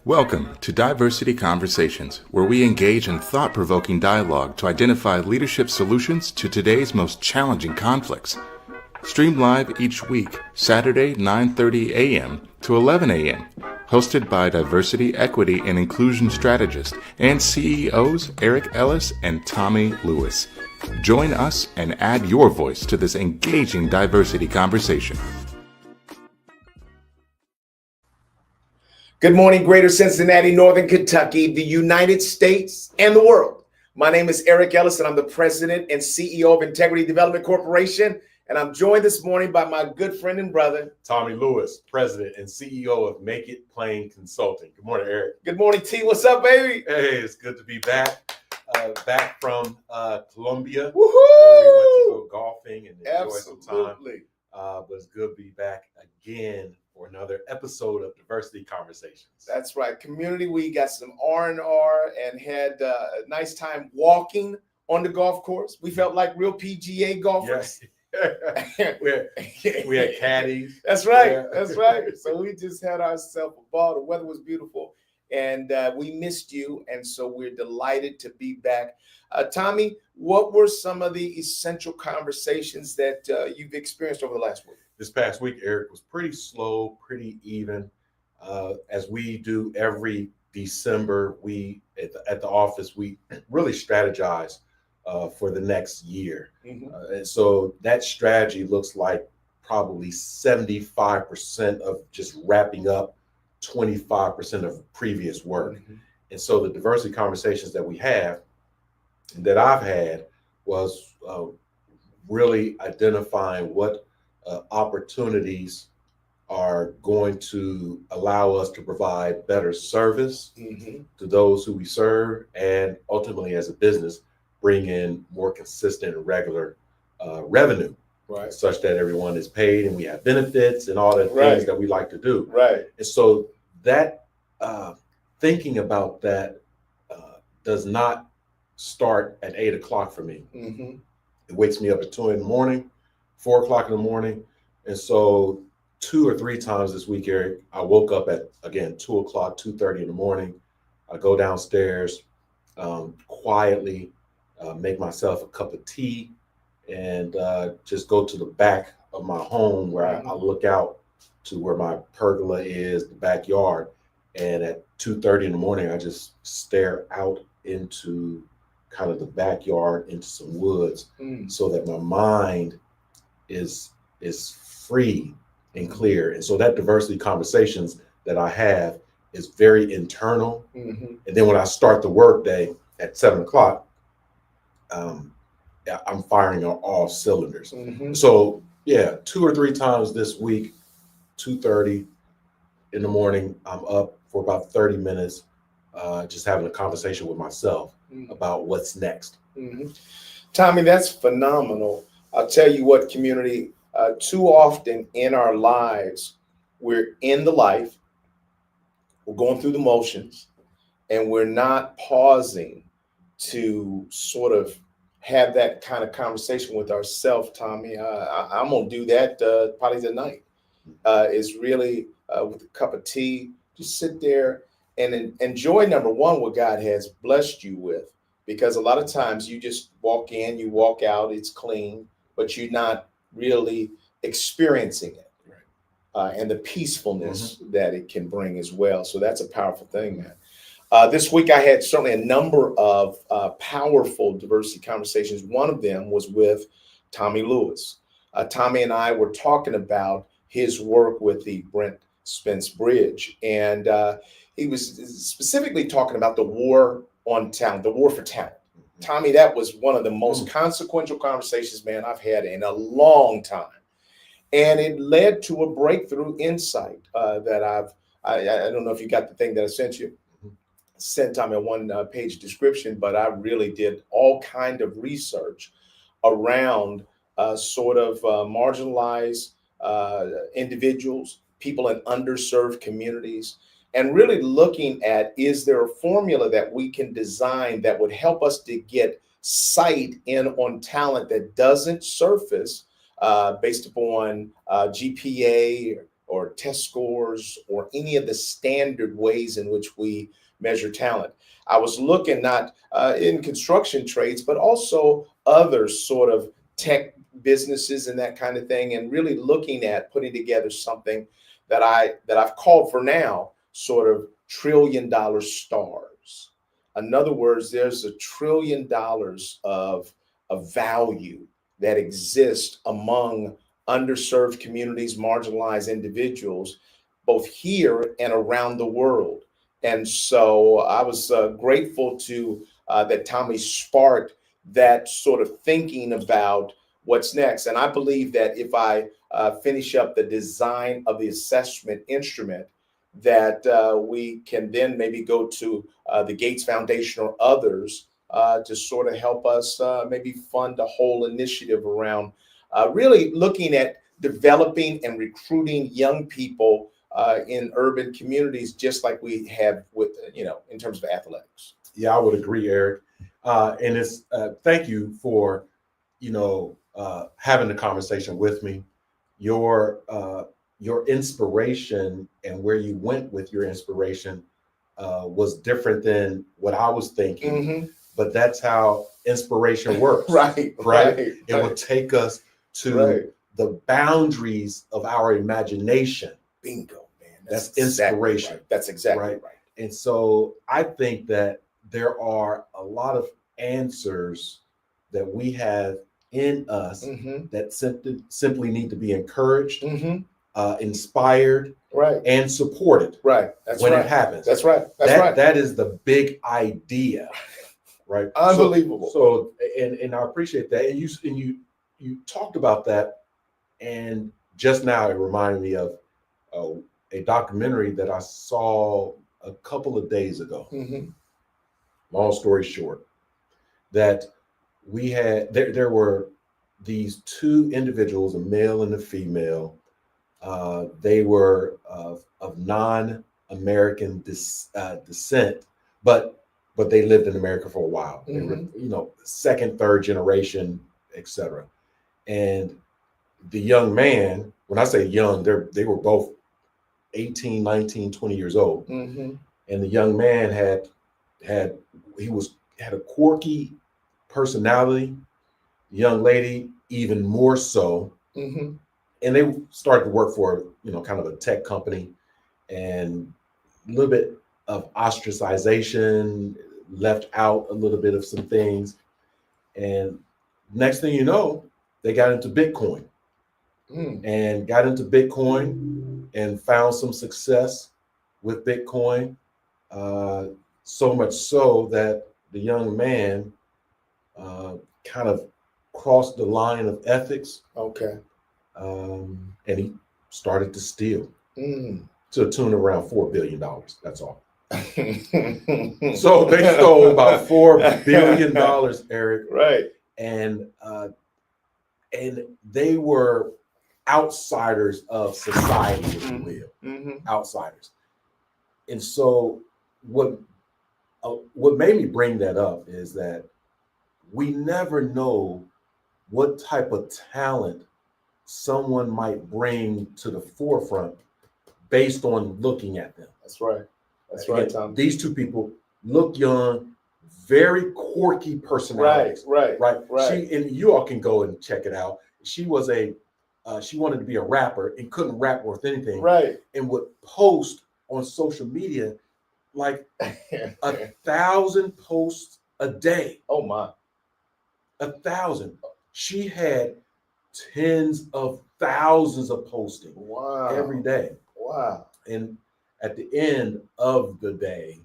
Welcome to Diversity Conversations, where we engage in thought-provoking dialogue to identify leadership solutions to today's most challenging conflicts. Stream live each week, Saturday 9:30 a.m. to 11 a.m. Hosted by Diversity, Equity, and Inclusion Strategist and CEOs Eric Ellis and Tommie Lewis. Join us and add your voice to this engaging diversity conversation. Good morning, Greater Cincinnati, Northern Kentucky, the United States, and the world. My name is Eric Ellis, and I'm the President and CEO of Integrity Development Corporation. And I'm joined this morning by my good friend and brother, Tommie Lewis, President and CEO of Make It Plain Consulting. Good morning, Eric. Good morning, T. What's up, baby? Hey, it's good to be back. Back from Colombia. Woohoo! Where we went to go golfing and enjoy some time. But it's good to be back again for another episode of Diversity Conversations. That's right. Community Week, got some R&R and had a nice time walking on the golf course. We felt like real PGA golfers. Yeah. we had caddies. That's right. Yeah. That's right. So we just had ourselves a ball. The weather was beautiful, and we missed you. And so we're delighted to be back. Tommie, what were some of the essential conversations that you've experienced over the last week? This past week, Eric, was pretty slow, pretty even. As we do every December, we at the office, we really strategize for the next year. Mm-hmm. And so that strategy looks like probably 75% of just wrapping up 25% of previous work. Mm-hmm. And so the diversity conversations that I've had was really identifying what opportunities are going to allow us to provide better service Mm-hmm. to those who we serve, and ultimately as a business, bring in more consistent and regular revenue, Right. such that everyone is paid and we have benefits and all the Right. things that we like to do. Right. And so that thinking about that does not start at 8 o'clock for me. Mm-hmm. It wakes me up at 2 in the morning, 4 o'clock in the morning. And so 2 or 3 times this week, Eric, I woke up at, again, 2 o'clock, 2:30 in the morning. I go downstairs, quietly make myself a cup of tea, and just go to the back of my home where I look out to where my pergola is, the backyard. And at 2:30 in the morning, I just stare out into kind of the backyard, into some woods, so that my mind is free and clear. And so that diversity conversations that I have is very internal. Mm-hmm. And then when I start the work day at 7 o'clock, I'm firing on all cylinders. Mm-hmm. So yeah, 2 or 3 times this week, 2:30 in the morning, I'm up for about 30 minutes, just having a conversation with myself about what's next. Mm-hmm. Tommie, that's phenomenal. I'll tell you what, community, too often in our lives, we're in the life, we're going through the motions, and we're not pausing to sort of have that kind of conversation with ourselves, Tommie. I'm going to do that probably tonight. Is really with a cup of tea, just sit there and enjoy, number one, what God has blessed you with. Because a lot of times you just walk in, you walk out, it's clean, but you're not really experiencing it. Right. And the peacefulness that it can bring as well. So that's a powerful thing, man. This week I had certainly a number of powerful diversity conversations. One of them was with Tommie Lewis. Tommie and I were talking about his work with the Brent Spence Bridge. And he was specifically talking about the war on talent, the war for talent. Tommie, that was one of the most consequential conversations, man, I've had in a long time. And it led to a breakthrough insight that I don't know if you got the thing that I sent you. Sent Tommie a one-page description, but I really did all kind of research around sort of marginalized individuals, people in underserved communities, and really looking at, is there a formula that we can design that would help us to get sight in on talent that doesn't surface based upon GPA or test scores or any of the standard ways in which we measure talent. I was looking not in construction trades, but also other sort of tech businesses and that kind of thing, and really looking at putting together something that I've called for now sort of $1 trillion stars. In other words, there's $1 trillion of value that exists among underserved communities, marginalized individuals, both here and around the world. And so I was grateful to that Tommie sparked that sort of thinking about what's next. And I believe that if I finish up the design of the assessment instrument, that we can then maybe go to the Gates Foundation or others to sort of help us maybe fund a whole initiative around really looking at developing and recruiting young people in urban communities, just like we have with, in terms of athletics. Yeah, I would agree, Eric. And it's thank you for, having the conversation with me. Your inspiration and where you went with your inspiration was different than what I was thinking. Mm-hmm. But that's how inspiration works. Right. It will take us to the boundaries of our imagination. Bingo, man. That's inspiration. Right. That's exactly right. And so I think that there are a lot of answers that we have in us that simply need to be encouraged, inspired, and supported. Right. That's when right. it happens. That's right. That's right. That is the big idea, right? Unbelievable. So and I appreciate that. And you talked about that, and just now it reminded me of a documentary that I saw a couple of days ago. Long story short, that we had there were these two individuals, a male and a female. They were of non-American descent, but they lived in America for a while. They were, second, third generation, etc. And the young man, when I say young, they were both 18, 19, 20 years old. And the young man had a quirky personality. The young lady even more so. And they started to work for, kind of a tech company, and a little bit of ostracization, left out a little bit of some things. And next thing you know, they got into Bitcoin and found some success with Bitcoin. So much so that the young man kind of crossed the line of ethics. And he started to steal to a tune of around $4 billion. That's all. So they stole about $4 billion, Eric. Right. And they were outsiders of society, if you will. Outsiders. And so what made me bring that up is that we never know what type of talent someone might bring to the forefront based on looking at them. That's right. That's right, Tom. These two people look young, very quirky personalities. Right. And you all can go and check it out. She wanted to be a rapper and couldn't rap worth anything. Right. And would post on social media like 1,000 posts a day. Oh my. 1,000. She had tens of thousands of postings every day. Wow. And at the end of the day,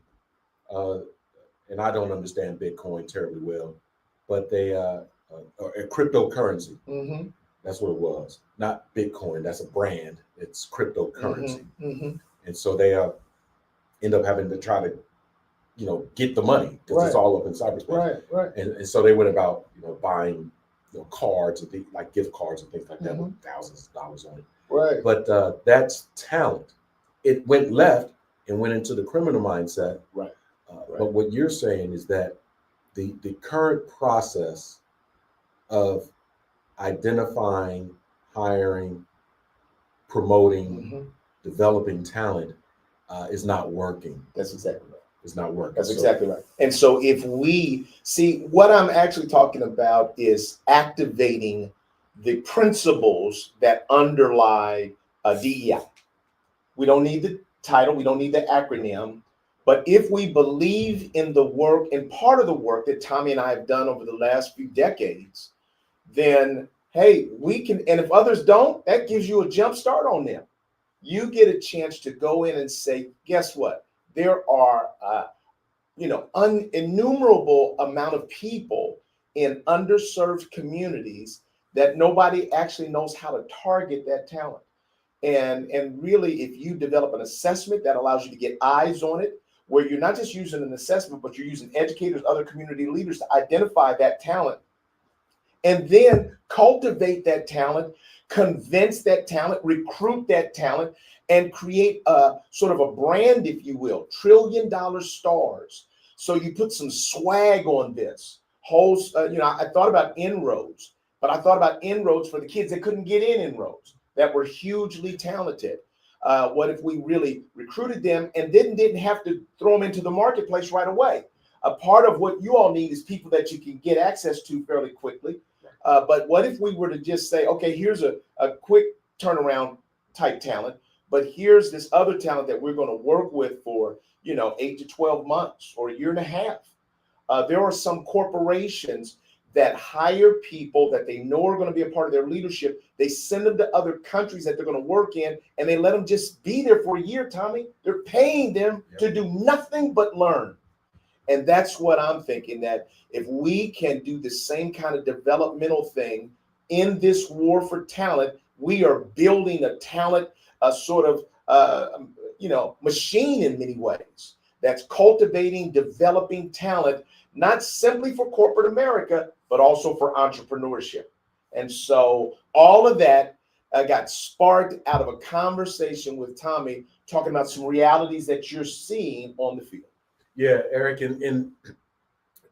and I don't understand Bitcoin terribly well, but they a cryptocurrency. That's what it was. Not Bitcoin. That's a brand. It's cryptocurrency. And so they end up having to try to, get the money because it's all up in cyberspace. Right. And so they went about, buying cards and things like gift cards and things like that with thousands of dollars on it. Right. But that's talent. It went left and went into the criminal mindset. Right. But what you're saying is that the current process of identifying, hiring, promoting, developing talent is not working. That's exactly right. It's not working. That's exactly right. And so if we see, what I'm actually talking about is activating the principles that underlie DEI. We don't need the title, we don't need the acronym, but if we believe in the work and part of the work that Tommie and I have done over the last few decades, then hey, we can, and if others don't, that gives you a jump start on them. You get a chance to go in and say, guess what? There are innumerable amount of people in underserved communities that nobody actually knows how to target that talent. And really, if you develop an assessment that allows you to get eyes on it, where you're not just using an assessment, but you're using educators, other community leaders to identify that talent, and then cultivate that talent, convince that talent, recruit that talent, and create a sort of a brand, if you will, $1 trillion stars. So you put some swag on this whole, I thought about inroads, but I thought about inroads for the kids that couldn't get in inroads, that were hugely talented. What if we really recruited them and didn't have to throw them into the marketplace right away? A part of what you all need is people that you can get access to fairly quickly. But what if we were to just say, okay, here's a quick turnaround type talent, but here's this other talent that we're going to work with for 8 to 12 months or a year and a half. There are some corporations that hire people that they know are going to be a part of their leadership. They send them to other countries that they're going to work in, and they let them just be there for a year, Tommie. They're paying them to do nothing but learn. And that's what I'm thinking, that if we can do the same kind of developmental thing in this war for talent, we are building a talent, a sort of, machine in many ways that's cultivating, developing talent, not simply for corporate America, but also for entrepreneurship. And so all of that got sparked out of a conversation with Tommie, talking about some realities that you're seeing on the field. Yeah, Eric, and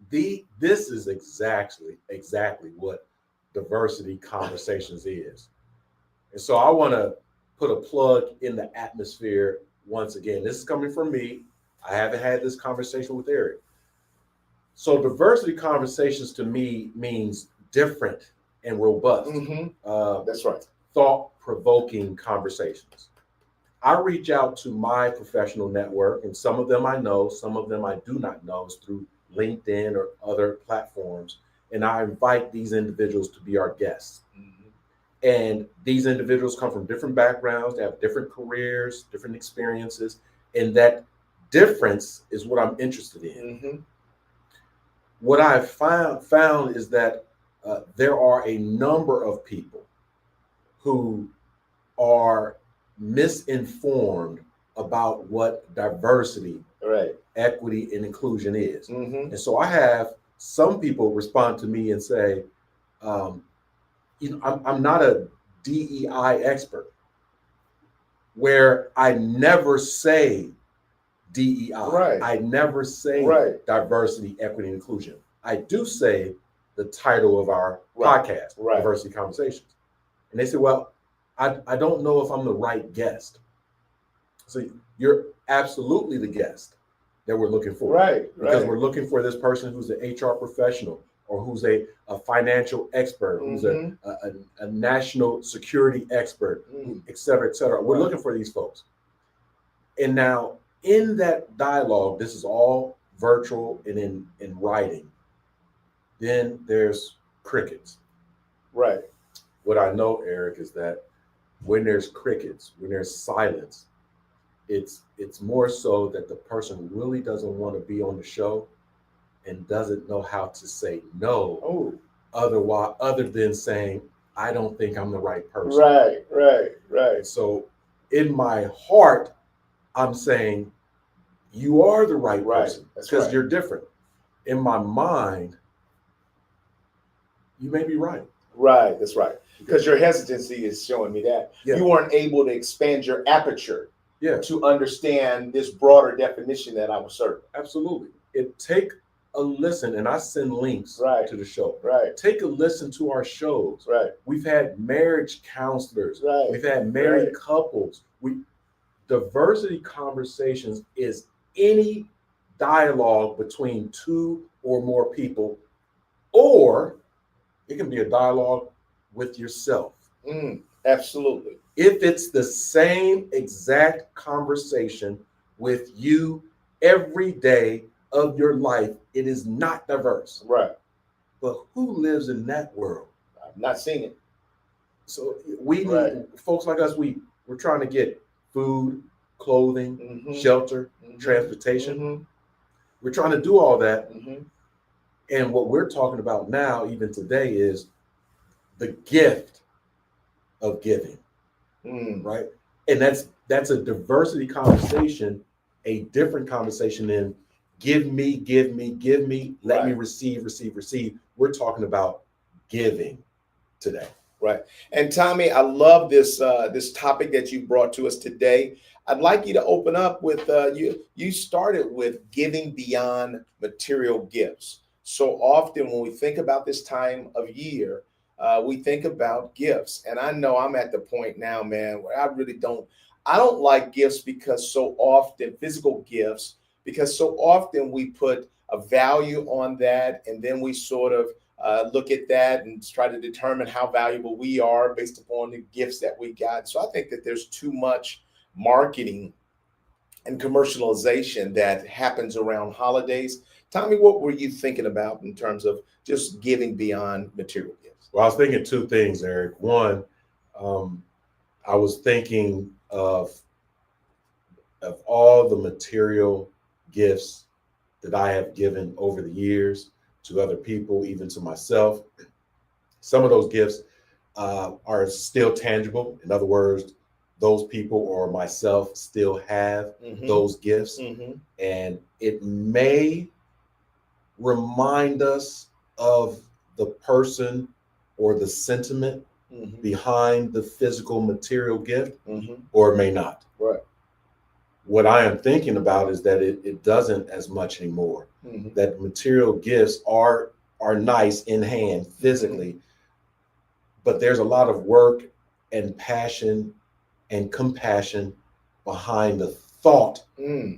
this is exactly what diversity conversations is. And so I want to put a plug in the atmosphere once again. This is coming from me. I haven't had this conversation with Eric. So diversity conversations to me means different and robust. That's right. Thought-provoking conversations. I reach out to my professional network, and some of them I know, some of them I do not know, is through LinkedIn or other platforms. And I invite these individuals to be our guests. And these individuals come from different backgrounds, they have different careers, different experiences, and that difference is what I'm interested in. What I've found is that there are a number of people who are misinformed about what diversity, equity, and inclusion is. And so I have some people respond to me and say, I'm not a DEI expert, where I never say DEI. I never say diversity, equity, and inclusion. I do say the title of our podcast, Diversity Conversations. And they say, well, I don't know if I'm the right guest. So you're absolutely the guest that we're looking for. Because we're looking for this person who's an HR professional, or who's a financial expert, who's a national security expert, et cetera, et cetera. We're looking for these folks. And now in that dialogue, this is all virtual and in writing. Then there's crickets. What I know, Eric, is that when there's crickets, when there's silence, it's more so that the person really doesn't want to be on the show and doesn't know how to say no. Other than saying, I don't think I'm the right person. So in my heart, I'm saying, you are the right person because you're different. In my mind, you may be right. That's right. Because your hesitancy is showing me that. You weren't able to expand your aperture to understand this broader definition that I was serving. Absolutely. Take a listen, and I send links to the show. Take a listen to our shows. We've had marriage counselors. We've had married couples. Diversity conversations is any dialogue between two or more people, or it can be a dialogue with yourself. Absolutely. If it's the same exact conversation with you every day of your life, it is not diverse. Right. But who lives in that world? I'm not seeing it. So we need folks like us. We're trying to get food, clothing, shelter, transportation. We're trying to do all that. And what we're talking about now, even today, is the gift of giving. Right? And that's a diversity conversation, a different conversation than give me, let me receive. We're talking about giving today. Right. And Tommie, I love this this topic that you brought to us today. I'd like you to open up with you started with giving beyond material gifts. So often when we think about this time of year, we think about gifts. And I know I'm at the point now, man, where I don't like gifts because so often physical gifts, because so often we put a value on that, and then we sort of look at that and try to determine how valuable we are based upon the gifts that we got. So I think that there's too much marketing and commercialization that happens around holidays. Tommie, what were you thinking about in terms of just giving beyond material gifts? Well, I was thinking two things, Eric. One, I was thinking of all the material gifts that I have given over the years to other people, even to myself. Some of those gifts are still tangible. In other words, those people or myself still have those gifts. And it may remind us of the person or the sentiment behind the physical material gift, or it may not. Right. What I am thinking about is that it doesn't as much anymore. That material gifts are nice in hand physically, but there's a lot of work and passion and compassion behind the thought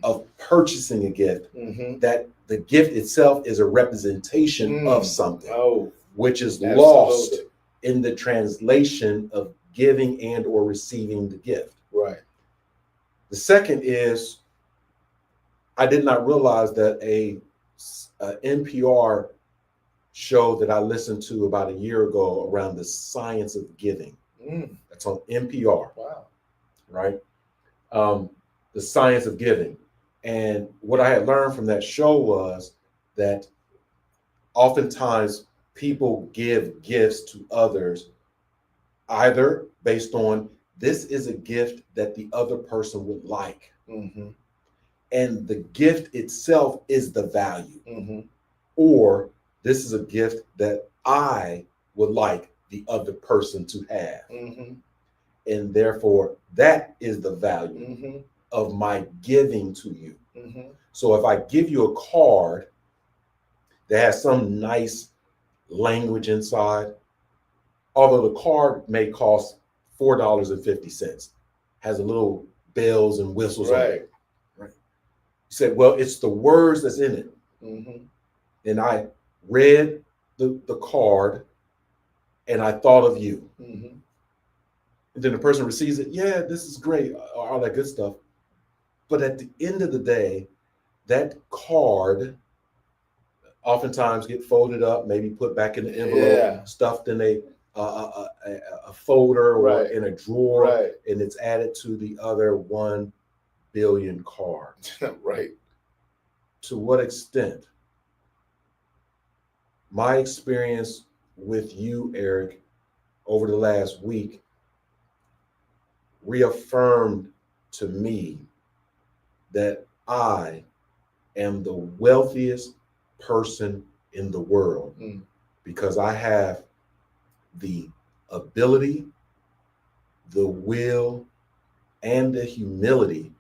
of purchasing a gift. That the gift itself is a representation of something, which is lost in the translation of giving and or receiving the gift. Right. The second is, I did not realize that a NPR show that I listened to about a year ago around the science of giving. That's on NPR. Wow. Right? The science of giving. And what I had learned from that show was that oftentimes people give gifts to others either based on this is a gift that the other person would like. And the gift itself is the value. Or this is a gift that I would like the other person to have. And therefore, that is the value of my giving to you. So if I give you a card that has some nice language inside, although the card may cost $4.50, has a little bells and whistles on it. Right. You said, well, it's the words that's in it. And I read the card and I thought of you. And then the person receives it. Yeah, this is great. All that good stuff. But at the end of the day, that card oftentimes get folded up, maybe put back in the envelope, stuffed in a folder or in a drawer, and it's added to the other 1 billion cards. Right. To what extent? My experience with you, Eric, over the last week reaffirmed to me that I am the wealthiest person in the world because I have the ability, the will, and the humility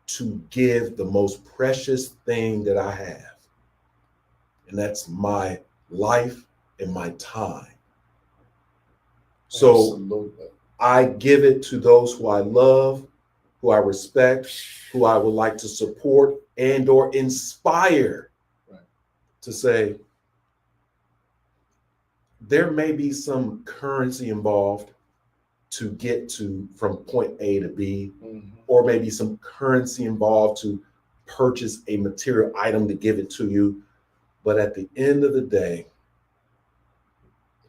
to give the most precious thing that I have. And that's my life and my time. So I give it to those who I love, who I respect, who I would like to support and or inspire, Right. to say, there may be some currency involved to get to from point A to B, or maybe some currency involved to purchase a material item to give it to you. But at the end of the day,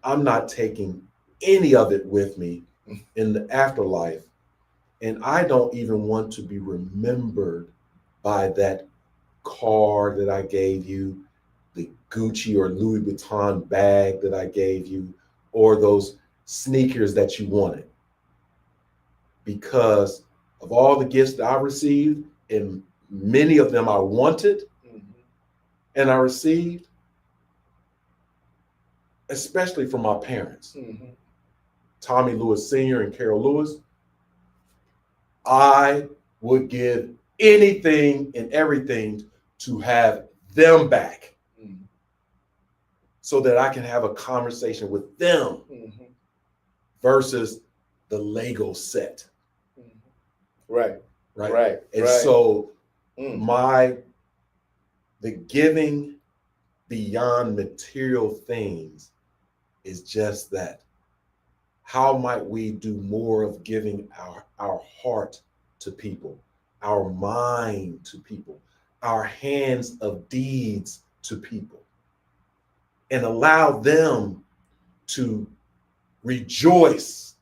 I'm not taking any of it with me in the afterlife. And I don't even want to be remembered by that car that I gave you, the Gucci or Louis Vuitton bag that I gave you, or those sneakers that you wanted. Because of all the gifts that I received, and many of them I wanted and I received, especially from my parents, Tommie Lewis Sr. and Carol Lewis, I would give anything and everything to have them back so that I can have a conversation with them versus the Lego set. Right. And so the giving beyond material things is just that. How might we do more of giving our heart to people, our mind to people, our hands of deeds to people, and allow them to rejoice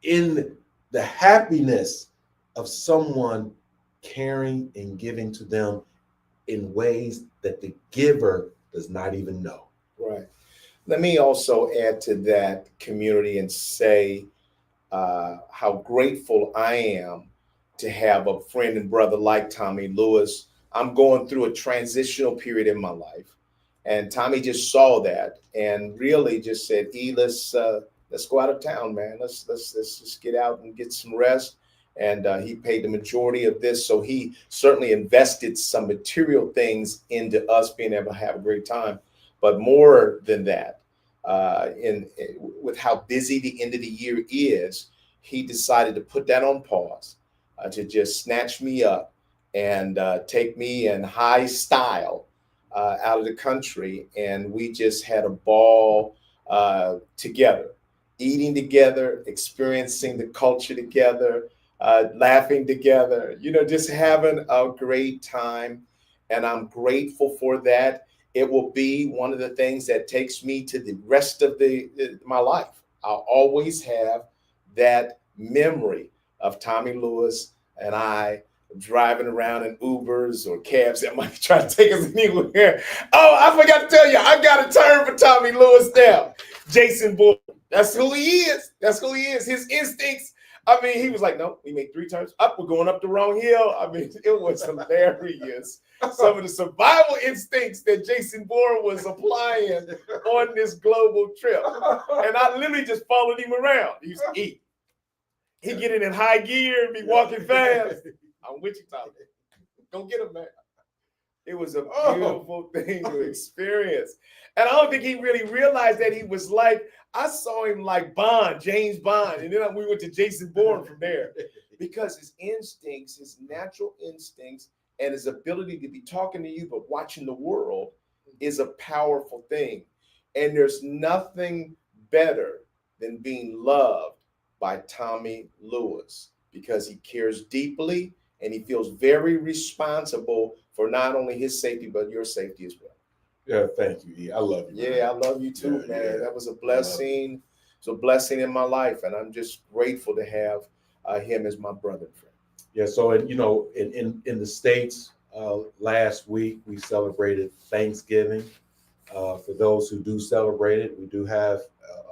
in the happiness of someone caring and giving to them in ways that the giver does not even know. Right. Let me also add to that, community, and say how grateful I am to have a friend and brother like Tommie Lewis. I'm going through a transitional period in my life, and Tommie just saw that and really just said, let's go out of town, man. Let's just get out and get some rest. And he paid the majority of this, so he certainly invested some material things into us being able to have a great time. But more than that, with how busy the end of the year is, he decided to put that on pause, to just snatch me up and take me in high style out of the country. And we just had a ball together, eating together, experiencing the culture together, laughing together, just having a great time. And I'm grateful for that. It will be one of the things that takes me to the rest of my life. I'll always have that memory of Tommie Lewis and I driving around in Ubers or cabs that might try to take us anywhere. Oh, I forgot to tell you, I got a term for Tommie Lewis now. Jason Bourne. That's who he is. That's who he is. His instincts. I mean, he was like, no, we made 3 turns up. We're going up the wrong hill. I mean, it was hilarious. Some of the survival instincts that Jason Bourne was applying on this global trip. And I literally just followed him around. He used to eat. He'd get in high gear and be walking fast. I'm with you, Tommie. Go get him, man. It was a beautiful thing to experience. And I don't think he really realized that he was like, I saw him like Bond, James Bond. And then we went to Jason Bourne from there. Because his instincts, his natural instincts, and his ability to be talking to you but watching the world is a powerful thing. And there's nothing better than being loved by Tommie Lewis, because he cares deeply and he feels very responsible for not only his safety, but your safety as well. Yeah, thank you, E. I love you. Yeah, I love you too, man. Yeah. That was a blessing. It's a blessing in my life, and I'm just grateful to have him as my brother and friend. Yeah, so in the States, last week we celebrated Thanksgiving. For those who do celebrate it, we do have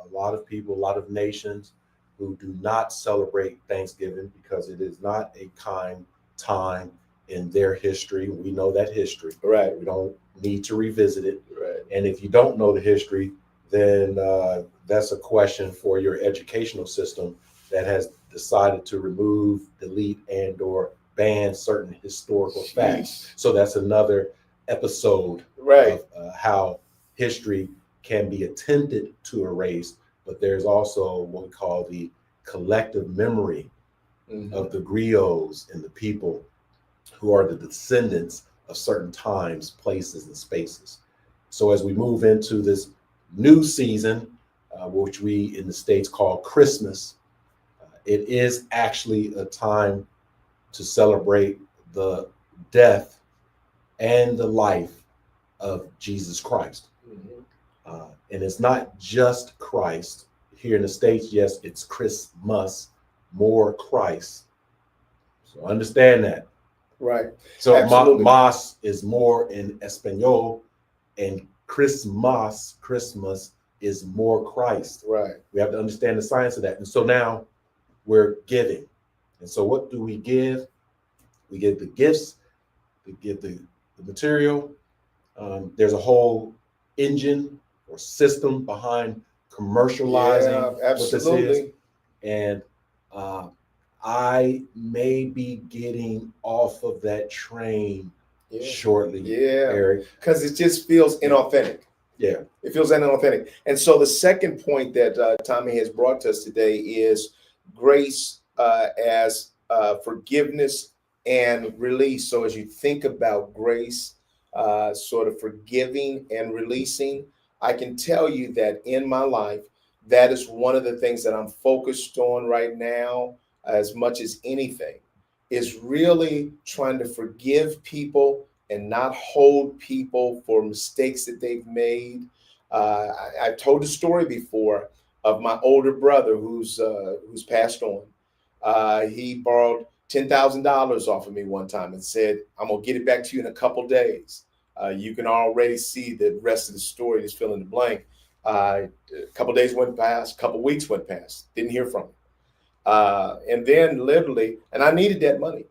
a lot of people, a lot of nations who do not celebrate Thanksgiving because it is not a kind time in their history. We know that history. Right. We don't need to revisit it. Right. And if you don't know the history, then that's a question for your educational system that has decided to remove, delete, and or ban certain historical facts. So that's another episode of how history can be attempted to erase, but there's also what we call the collective memory of the griots and the people who are the descendants of certain times, places, and spaces. So as we move into this new season, which we in the States call Christmas, it is actually a time to celebrate the death and the life of Jesus Christ. And it's not just Christ. Here in the States, yes, it's Christmas, more Christ. So understand that. Right. So Absolutely. mas is more in Espanol, and Christmas is more Christ. Right. We have to understand the science of that. And so now we're giving. And so what do we give? We give the gifts, we give the material. There's a whole engine or system behind commercializing what this is. And I may be getting off of that train shortly, Eric. Because it just feels inauthentic. Yeah. It feels inauthentic. And so the second point that Tommie has brought to us today is grace as forgiveness and release. So as you think about grace, sort of forgiving and releasing, I can tell you that in my life, that is one of the things that I'm focused on right now, as much as anything, is really trying to forgive people and not hold people for mistakes that they've made. I've told the story before of my older brother who's passed on. He borrowed $10,000 off of me one time and said, "I'm gonna get it back to you in a couple days." You can already see the rest of the story, just fill in the blank. A couple days went past, a couple weeks went past, didn't hear from him. And then literally, and I needed that money.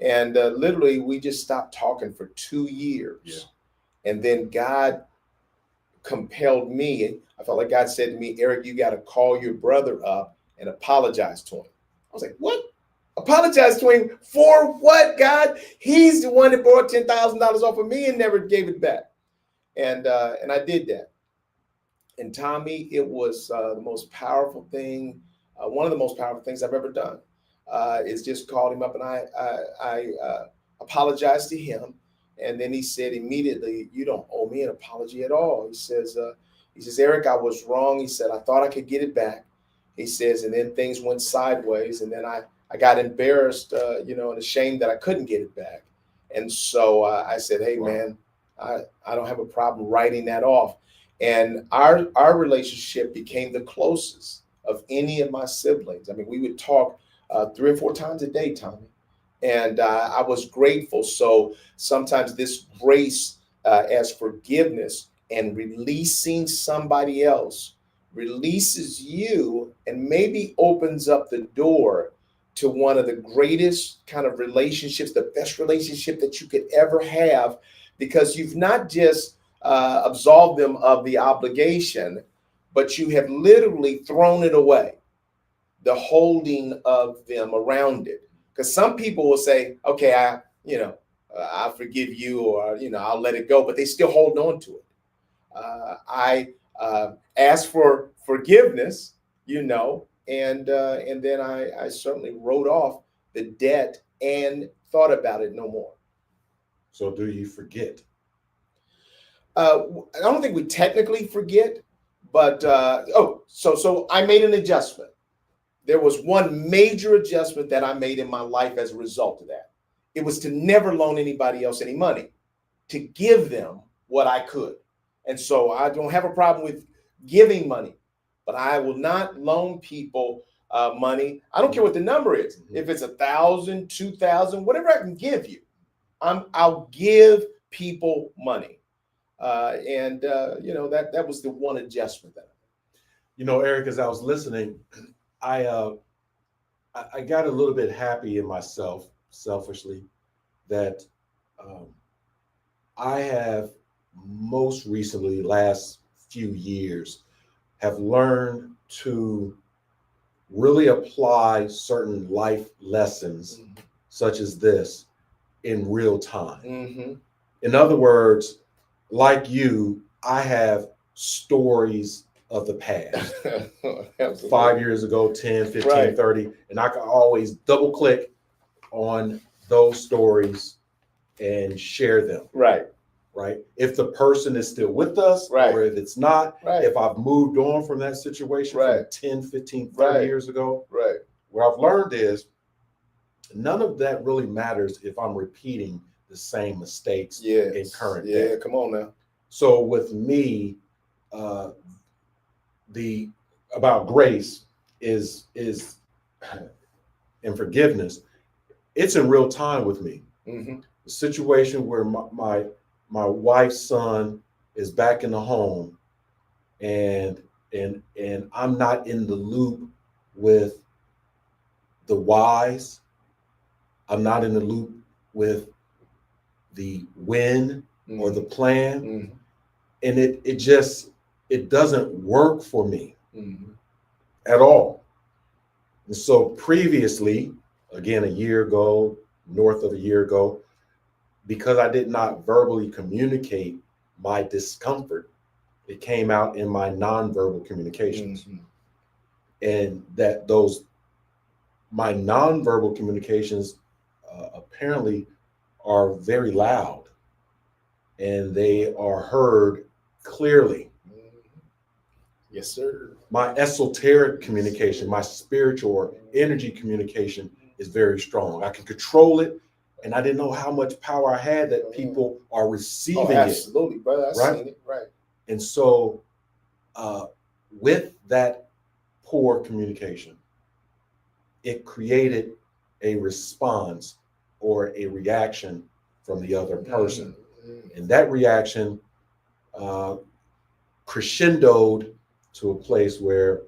And literally, we just stopped talking for 2 years. Yeah. And then God compelled me. I felt like God said to me, "Eric, you got to call your brother up and apologize to him." I was like, "What? Apologize to him for what, God? He's the one that borrowed $10,000 off of me and never gave it back." And I did that. And Tommie, it was the most powerful thing. One of the most powerful things I've ever done is just called him up and I apologized to him. And then he said immediately, "You don't owe me an apology at all." He says, "Eric, I was wrong." He said, "I thought I could get it back." He says, and then things went sideways. And then I got embarrassed, and ashamed that I couldn't get it back. And so I said, "Hey, man, I don't have a problem writing that off." And our relationship became the closest of any of my siblings. I mean, we would talk 3 or 4 times a day, Tommie. And I was grateful. So sometimes this grace as forgiveness and releasing somebody else releases you and maybe opens up the door to one of the greatest kind of relationships, the best relationship that you could ever have, because you've not just absolved them of the obligation, but you have literally thrown it away, the holding of them around it. Because some people will say, "Okay, I'll forgive you," or, "I'll let it go," but they still hold on to it. I asked for forgiveness, and then I certainly wrote off the debt and thought about it no more. So do you forget? I don't think we technically forget, but so I made an adjustment. There was one major adjustment that I made in my life as a result of that. It was to never loan anybody else any money, to give them what I could. And so I don't have a problem with giving money, but I will not loan people money. I don't care what the number is. If it's 1,000, 2,000, whatever I can give you, I'll give people money. That was the one adjustment that I made. Eric, as I was listening, I got a little bit happy in myself, selfishly, that I have most recently, last few years, have learned to really apply certain life lessons, such as this, in real time. In other words, like you, I have stories of the past. Absolutely. 5 years ago, 10, 15, Right. 30. And I can always double click on those stories and share them. Right. Right. If the person is still with us, Right. or if it's not, Right. if I've moved on from that situation from Right. 10, 15, 30 Right. years ago, Right. what I've learned is none of that really matters if I'm repeating the same mistakes in current day. Yeah, come on now. So with me, the about grace is and forgiveness. It's in real time with me. Mm-hmm. The situation where my wife's son is back in the home, and I'm not in the loop with the whys. I'm not in the loop with the when or the plan. Mm-hmm. And it doesn't work for me Mm-hmm. at all. And so previously, again, a year ago, north of a year ago, because I did not verbally communicate my discomfort, it came out in my nonverbal communications. Mm-hmm. And that my nonverbal communications apparently are very loud, and they are heard clearly. Yes, sir. My esoteric communication, my spiritual or energy communication is very strong. I can control it, and I didn't know how much power I had that people are receiving it. Absolutely, brother. I've Right? seen it. Right. And so with that poor communication, it created a response or a reaction from the other person. Mm-hmm. And that reaction crescendoed to a place where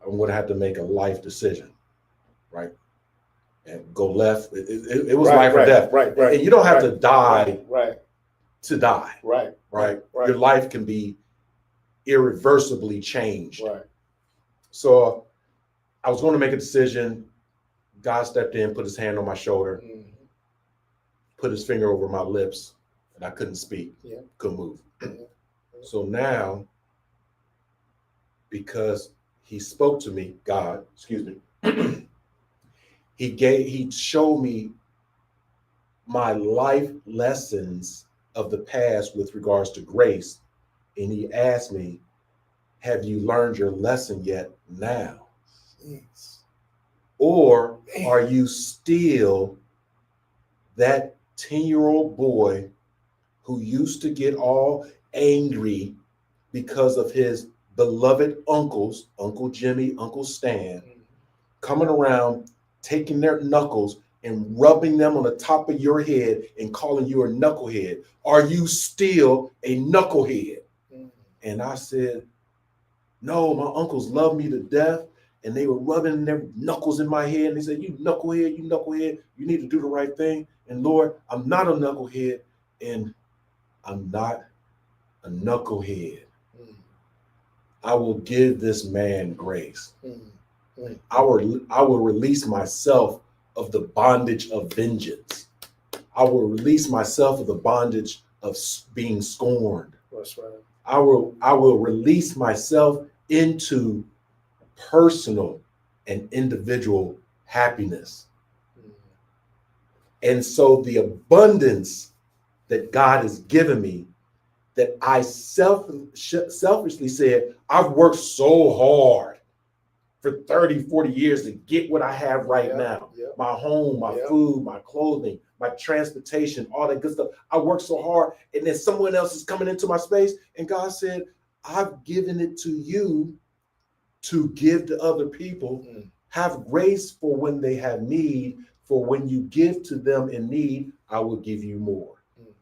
I'm going to have to make a life decision, right? And go left. It was life or death. Right. And you don't have to die to die. Right. Your life can be irreversibly changed. Right. So I was going to make a decision. God stepped in, put his hand on my shoulder, put his finger over my lips, and I couldn't speak, couldn't move. So now, because he spoke to me, God, excuse me, he showed me my life lessons of the past with regards to grace. And he asked me, have you learned your lesson yet now? Yes. Or are you still that 10-year-old boy who used to get all angry because of his beloved uncles, Uncle Jimmy, Uncle Stan, coming around, taking their knuckles and rubbing them on the top of your head and calling you a knucklehead? Are you still a knucklehead? And I said, no, my uncles love me to death. And they were rubbing their knuckles in my head. And they said, you knucklehead, you need to do the right thing. And Lord, I'm not a knucklehead, and I'm not a knucklehead. I will give this man grace. I will release myself of the bondage of vengeance. I will release myself of the bondage of being scorned. That's right. I will release myself into personal and individual happiness. And so the abundance that God has given me, that I selfishly said, I've worked so hard for 30, 40 years to get what I have right now. My home, my food, my clothing, my transportation, all that good stuff. I worked so hard, and then someone else is coming into my space, and God said, I've given it to you to give to other people. Have grace for when they have need, for when you give to them in need, I will give you more.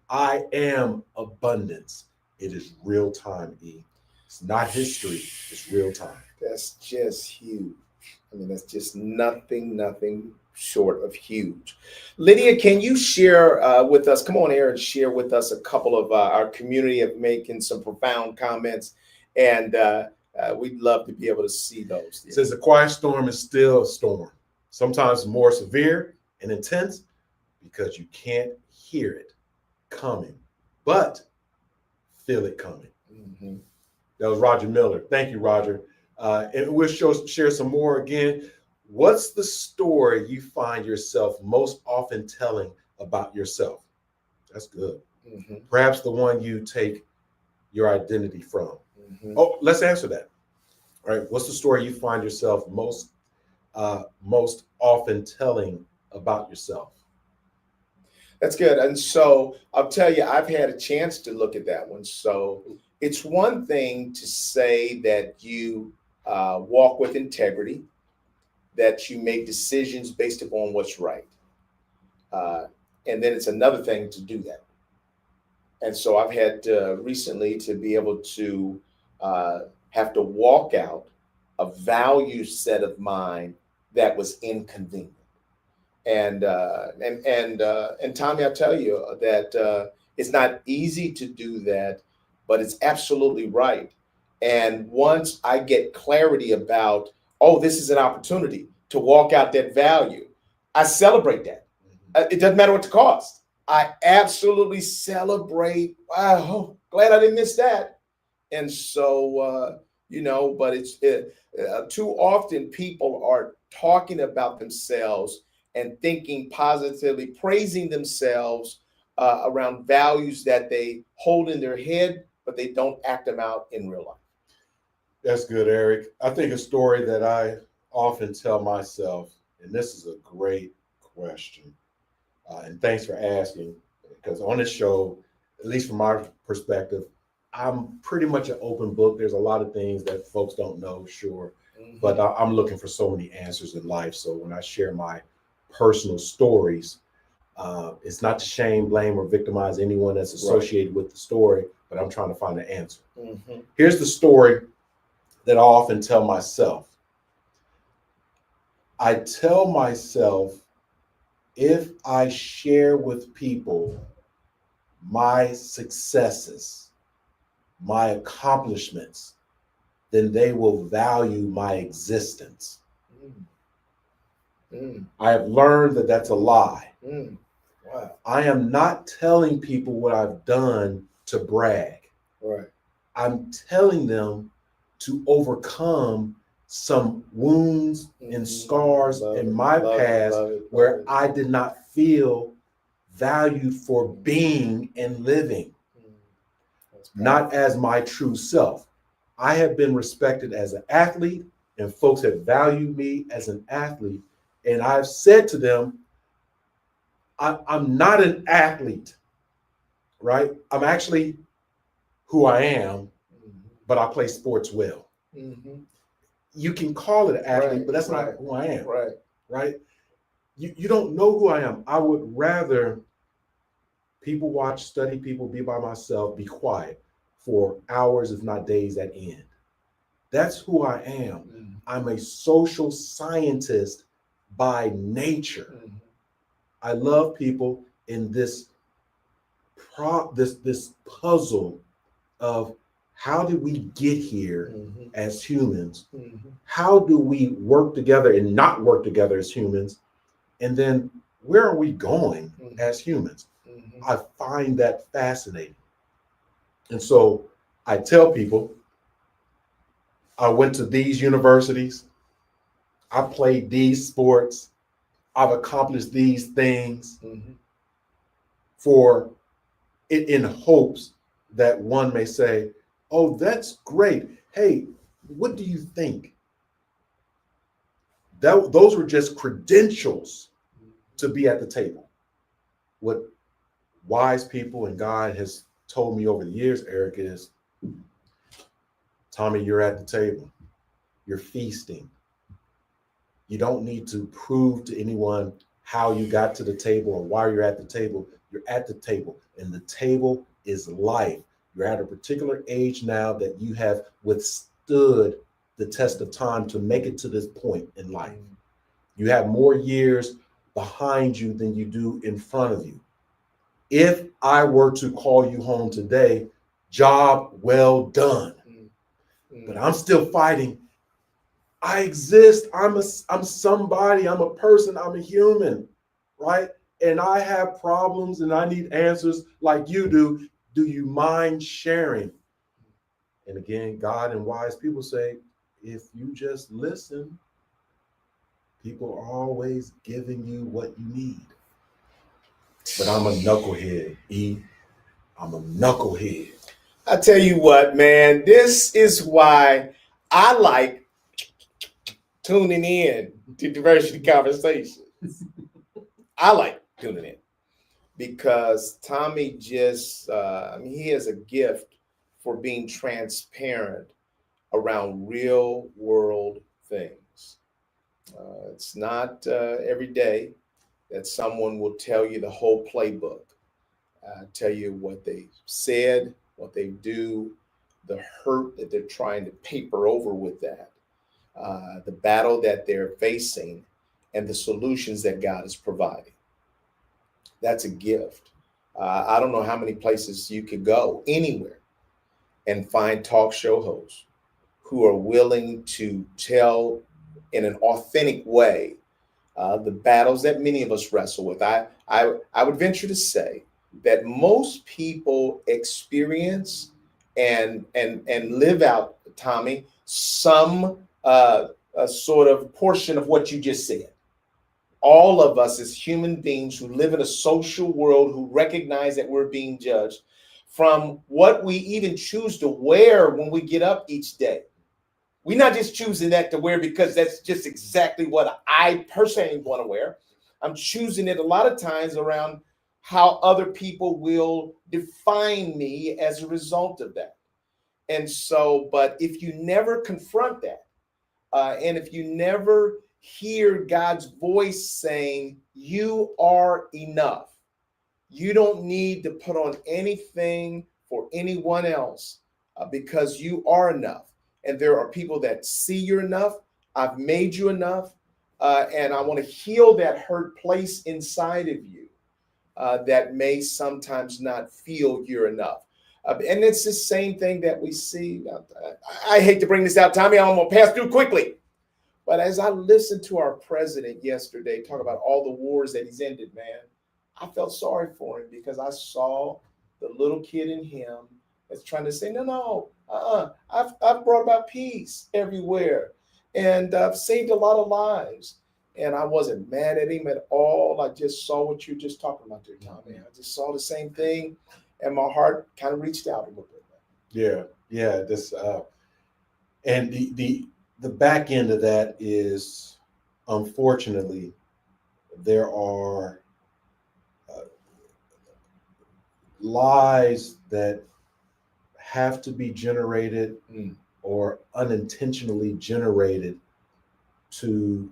I am abundance. It is real time, E. It's not history, it's real time. That's just huge. I mean, that's just nothing short of huge. Lydia, can you share with us, come on air and share with us a couple of our community of making some profound comments, and we'd love to be able to see those. It says a quiet storm is still a storm, sometimes more severe and intense because you can't hear it coming, but feel it coming. That was Roger Miller. Thank you, Roger. And we'll share some more again. What's the story you find yourself most often telling about yourself? That's good. Mm-hmm. Perhaps the one you take your identity from. Mm-hmm. Oh, let's answer that. All right. What's the story you find yourself most often telling about yourself? That's good. And so I'll tell you, I've had a chance to look at that one. So it's one thing to say that you walk with integrity, that you make decisions based upon what's right. And then it's another thing to do that. And so I've had recently to be able to have to walk out a value set of mine that was inconvenient. And Tommie, I tell you that it's not easy to do that, but it's absolutely right. And once I get clarity about, oh, this is an opportunity to walk out that value, I celebrate that. It doesn't matter what the cost. I absolutely celebrate. Wow, glad I didn't miss that. And so, but it's too often people are talking about themselves and thinking positively, praising themselves around values that they hold in their head, but they don't act them out in real life. That's good, Eric. I think a story that I often tell myself, and this is a great question, and thanks for asking, because on this show, at least from my perspective, I'm pretty much an open book. There's a lot of things that folks don't know, sure, but I'm looking for so many answers in life. So when I share my personal stories, it's not to shame, blame, or victimize anyone that's associated with the story, but I'm trying to find an answer. Here's the story that I often tell myself. I tell myself, if I share with people my successes, my accomplishments, then they will value my existence. I have learned that that's a lie. Wow. I am not telling people what I've done to brag. Right. I'm telling them to overcome some wounds and scars in my past where I did not feel valued for being and living, not as my true self. I have been respected as an athlete, and folks have valued me as an athlete. And I've said to them, I'm not an athlete, right? I'm actually who I am, but I play sports well. You can call it an athlete, but that's not who I am, right? You don't know who I am. I would rather people watch, study people, be by myself, be quiet for hours, if not days at end. That's who I am. I'm a social scientist by nature. I love people in this puzzle of how did we get here as humans? How do we work together and not work together as humans? And then where are we going as humans? I find that fascinating. And so I tell people, I went to these universities, I played these sports, I've accomplished these things for it in hopes that one may say, oh, that's great. Hey, what do you think? Those were just credentials to be at the table. What wise people and God has told me over the years, Eric, is, Tommie, you're at the table. You're feasting. You don't need to prove to anyone how you got to the table or why you're at the table. You're at the table, and the table is life. You're at a particular age now that you have withstood the test of time to make it to this point in life. You have more years behind you than you do in front of you. If I were to call you home today, job well done. But I'm still fighting. I exist. I'm somebody. I'm a person. I'm a human, right? And I have problems and I need answers like you do. Do you mind sharing? And again, God and wise people say, if you just listen, people are always giving you what you need. But I'm a knucklehead, E. I'm a knucklehead. I tell you what, man, this is why I like tuning in to diversity conversations. I like tuning in because Tommie just, he has a gift for being transparent around real world things. It's not every day that someone will tell you the whole playbook, tell you what they said, what they do, the hurt that they're trying to paper over with that, the battle that they're facing, and the solutions that God is providing. That's a gift. I don't know how many places you could go anywhere and find talk show hosts who are willing to tell in an authentic way the battles that many of us wrestle with. I would venture to say that most people experience and live out, Tommie, some a sort of portion of what you just said. All of us as human beings who live in a social world, who recognize that we're being judged from what we even choose to wear when we get up each day. We're not just choosing that to wear because that's just exactly what I personally want to wear. I'm choosing it a lot of times around how other people will define me as a result of that. And so, but if you never confront that, and if you never hear God's voice saying, you are enough, you don't need to put on anything for anyone else because you are enough. And there are people that see you're enough. I've made you enough. And I want to heal that hurt place inside of you that may sometimes not feel you're enough. And it's the same thing that we see. I hate to bring this out, Tommie. I'm going to pass through quickly. But as I listened to our president yesterday talk about all the wars that he's ended, man, I felt sorry for him because I saw the little kid in him that's trying to say, no, I've brought about peace everywhere, and I've saved a lot of lives. And I wasn't mad at him at all. I just saw what you're just talking about there, Tommie. I just saw the same thing, and my heart kind of reached out a little bit. Yeah. This and the back end of that is, unfortunately, there are lies that have to be generated or unintentionally generated to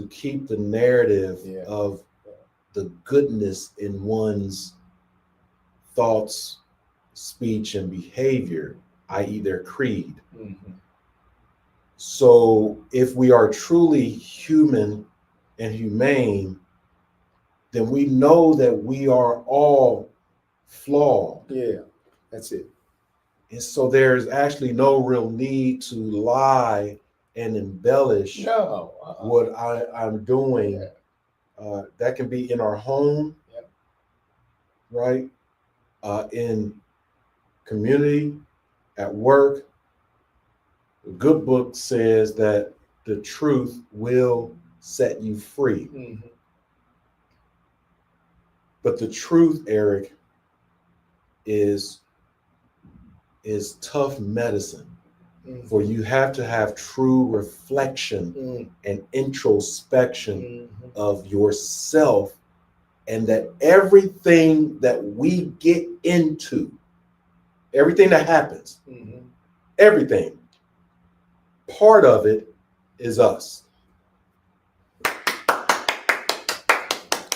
keep the narrative of the goodness in one's thoughts, speech, and behavior, i.e. their creed. Mm-hmm. So if we are truly human and humane, then we know that we are all flawed. Yeah, that's it. And so there's actually no real need to lie and embellish what I'm doing. Yeah. That can be in our home, right? In community, at work. The good book says that the truth will set you free. Mm-hmm. But the truth, Eric, is tough medicine. Mm-hmm. For you have to have true reflection and introspection of yourself, and that everything that we get into, everything that happens, everything, part of it is us.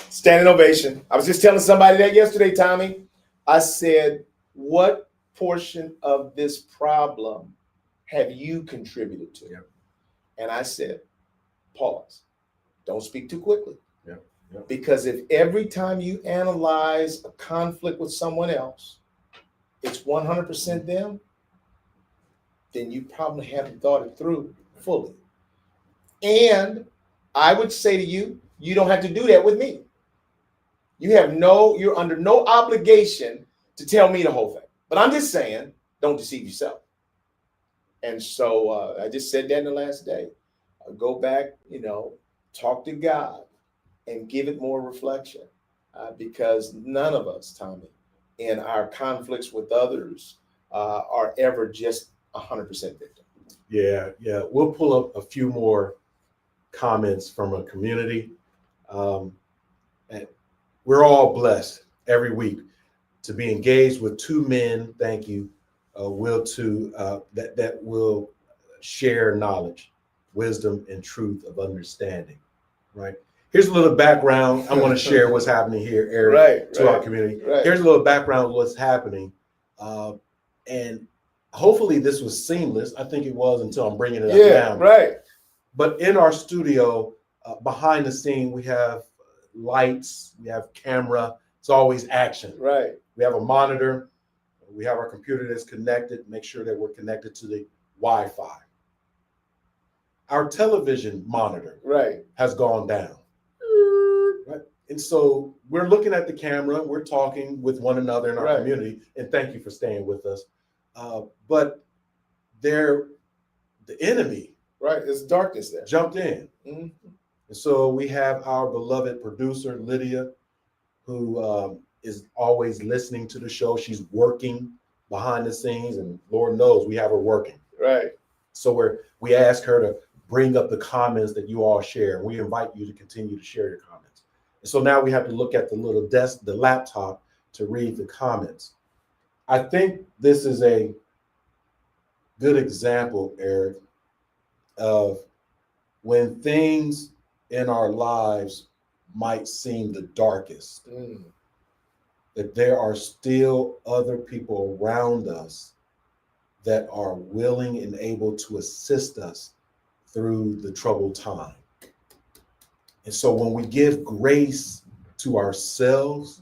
Standing ovation. I was just telling somebody that yesterday, Tommie. I said, what portion of this problem have you contributed to? Yep. And I said, pause. Don't speak too quickly. Yep. Yep. Because if every time you analyze a conflict with someone else, it's 100% them, then you probably haven't thought it through fully. And I would say to you, you don't have to do that with me. You're under no obligation to tell me the whole thing. But I'm just saying, don't deceive yourself. And so I just said that in the last day. Go back, talk to God and give it more reflection, because none of us, Tommie, in our conflicts with others are ever just 100% victim. Yeah. We'll pull up a few more comments from a community. And we're all blessed every week to be engaged with two men. Thank you. That will share knowledge, wisdom, and truth of understanding. Right. Here's a little background. I want to share what's happening here, Eric, to our community. Right. Here's a little background of what's happening. And hopefully this was seamless. I think it was until I'm bringing it up now. Right. But in our studio, behind the scene, we have lights, we have camera. It's always action. Right. We have a monitor. We have our computer that's connected. Make sure that we're connected to the Wi-Fi. Our television monitor has gone down. Right? And so we're looking at the camera. We're talking with one another in our community. And thank you for staying with us. But the enemy, there's darkness there, jumped in. Mm-hmm. And so we have our beloved producer, Lydia, who is always listening to the show. She's working behind the scenes, and Lord knows we have her working. Right. So we ask her to bring up the comments that you all share. We invite you to continue to share your comments. And so now we have to look at the little desk, the laptop, to read the comments. I think this is a good example, Eric, of when things in our lives might seem the darkest, that there are still other people around us that are willing and able to assist us through the troubled time. And so when we give grace to ourselves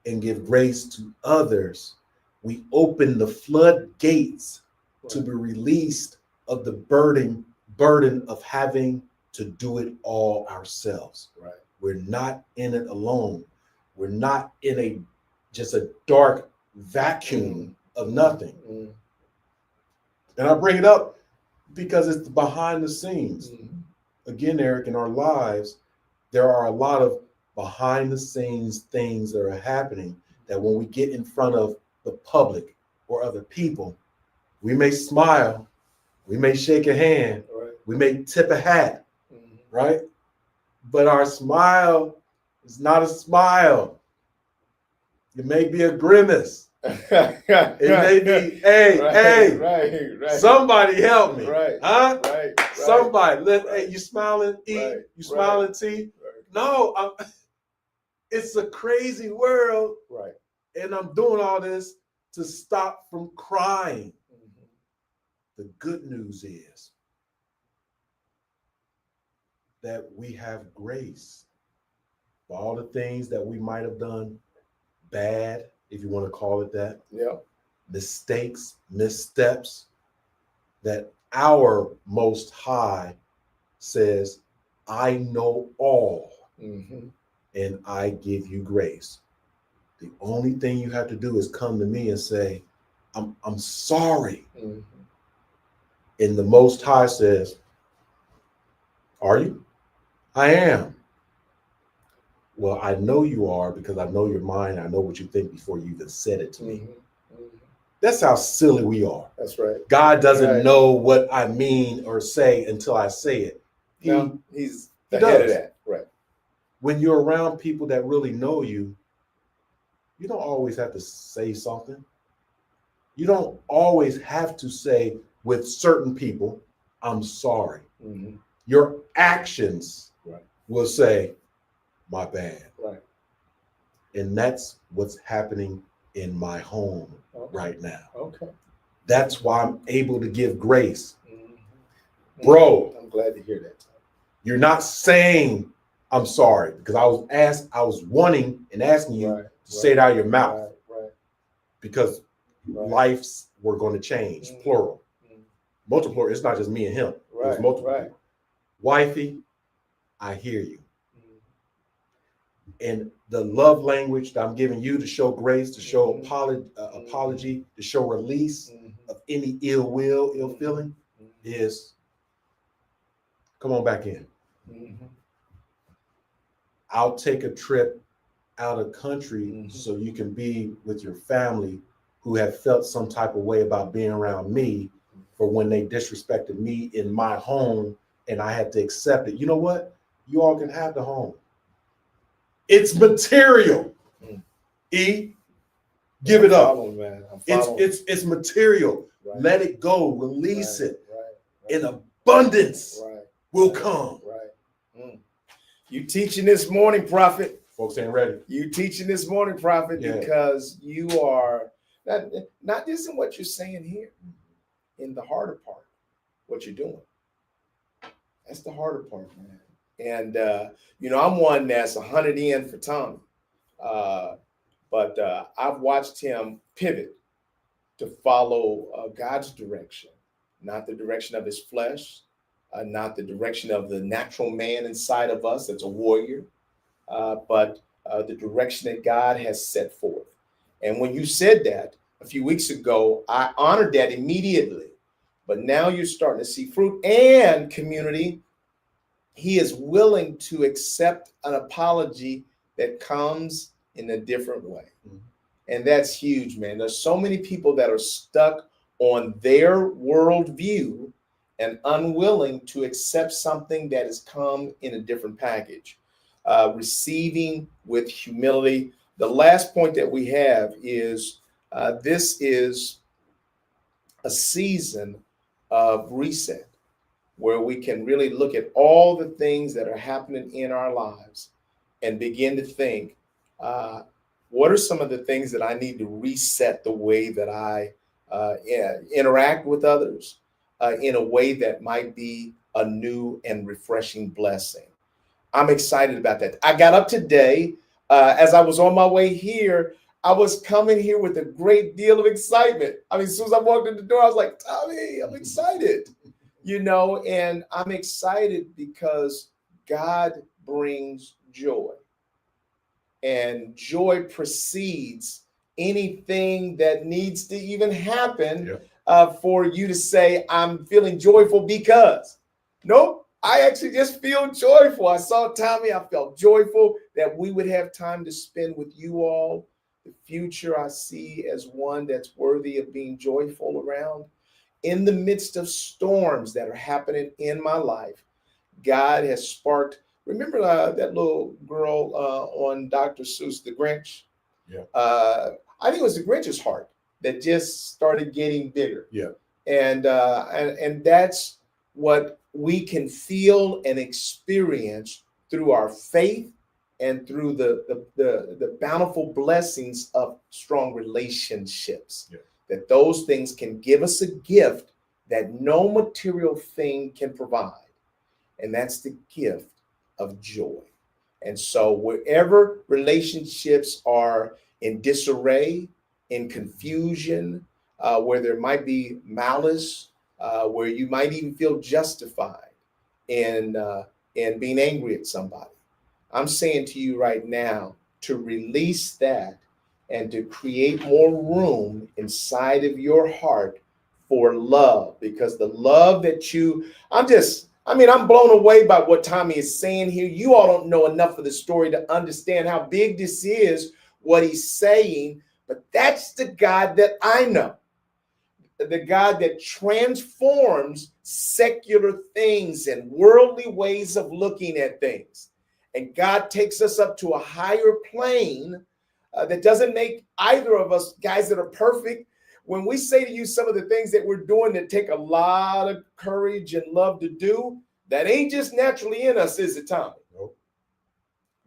and give grace to others, we open the floodgates to be released of the burden of having to do it all ourselves. Right. We're not in it alone. We're not in just a dark vacuum of nothing. And I bring it up because it's behind the scenes. Again, Eric, in our lives, there are a lot of behind the scenes things that are happening that when we get in front of the public or other people, we may smile, we may shake a hand, we may tip a hat, right? But our smile is not a smile. It may be a grimace. It may be, hey, somebody help me. Huh? Somebody, hey, you smiling, E? You smiling, T? No, it's a crazy world. And I'm doing all this to stop from crying. The good news is that we have grace for all the things that we might have done bad, if you want to call it that. Mistakes, missteps, that our Most High says, I know all, and I give you grace. The only thing you have to do is come to me and say, I'm sorry. And the Most High says, are you? I am. Well, I know you are because I know your mind. I know what you think before you even said it to me. That's how silly we are. That's right. God doesn't know what I mean or say until I say it. He's ahead of that. Right. When you're around people that really know you, you don't always have to say something. You don't always have to say with certain people, I'm sorry. Your actions will say, my bad. And that's what's happening in my home right now. That's why I'm able to give grace. Bro, I'm glad to hear that. You're not saying I'm sorry, because I was wanting and asking you to say it out of your mouth. Because lives were going to change, plural. Multiple, it's not just me and him. It's multiple people. Wifey, I hear you. And the love language that I'm giving you to show grace, to show apology, to show release of any ill will, ill feeling is come on back in. Mm-hmm. I'll take a trip out of country so you can be with your family who have felt some type of way about being around me for when they disrespected me in my home and I had to accept it. You know what? You all can have the home. It's material. E, give it up. Man. It's material. Right. Let it go. Release it. Right. In abundance Right. will come. Right. You teaching this morning, prophet. Folks ain't ready. You teaching this morning, prophet, because you are not just in what you're saying here, in the harder part, what you're doing. That's the harder part, man. And I'm one that's 100 in for Tommy, but I've watched him pivot to follow God's direction, not the direction of his flesh, not the direction of the natural man inside of us that's a warrior, but the direction that God has set forth. And when you said that a few weeks ago, I honored that immediately. But now you're starting to see fruit and community. He is willing to accept an apology that comes in a different way. And that's huge, man. There's so many people that are stuck on their worldview and unwilling to accept something that has come in a different package. Receiving with humility. The last point that we have is this is a season of reset where we can really look at all the things that are happening in our lives and begin to think, what are some of the things that I need to reset the way that I interact with others in a way that might be a new and refreshing blessing. I'm excited about that. I got up today as I was on my way here. I was coming here with a great deal of excitement. I mean, as soon as I walked in the door, I was like, Tommy, I'm excited, and I'm excited because God brings joy. And joy precedes anything that needs to even happen for you to say, I'm feeling joyful because. Nope, I actually just feel joyful. I saw Tommy, I felt joyful that we would have time to spend with you all. The future I see as one that's worthy of being joyful around. In the midst of storms that are happening in my life, God has sparked. Remember that little girl on Dr. Seuss, the Grinch? Yeah. I think it was the Grinch's heart that just started getting bigger. Yeah. And that's what we can feel and experience through our faith and through the bountiful blessings of strong relationships. Yeah. That those things can give us a gift that no material thing can provide. And that's the gift of joy. And so wherever relationships are in disarray, in confusion, where there might be malice, where you might even feel justified in being angry at somebody, I'm saying to you right now to release that and to create more room inside of your heart for love, because the love that I'm blown away by what Tommy is saying here. You all don't know enough of the story to understand how big this is, what he's saying, but that's the God that I know. The God that transforms secular things and worldly ways of looking at things. And God takes us up to a higher plane that doesn't make either of us guys that are perfect. When we say to you some of the things that we're doing that take a lot of courage and love to do, that ain't just naturally in us, is it, Tommy?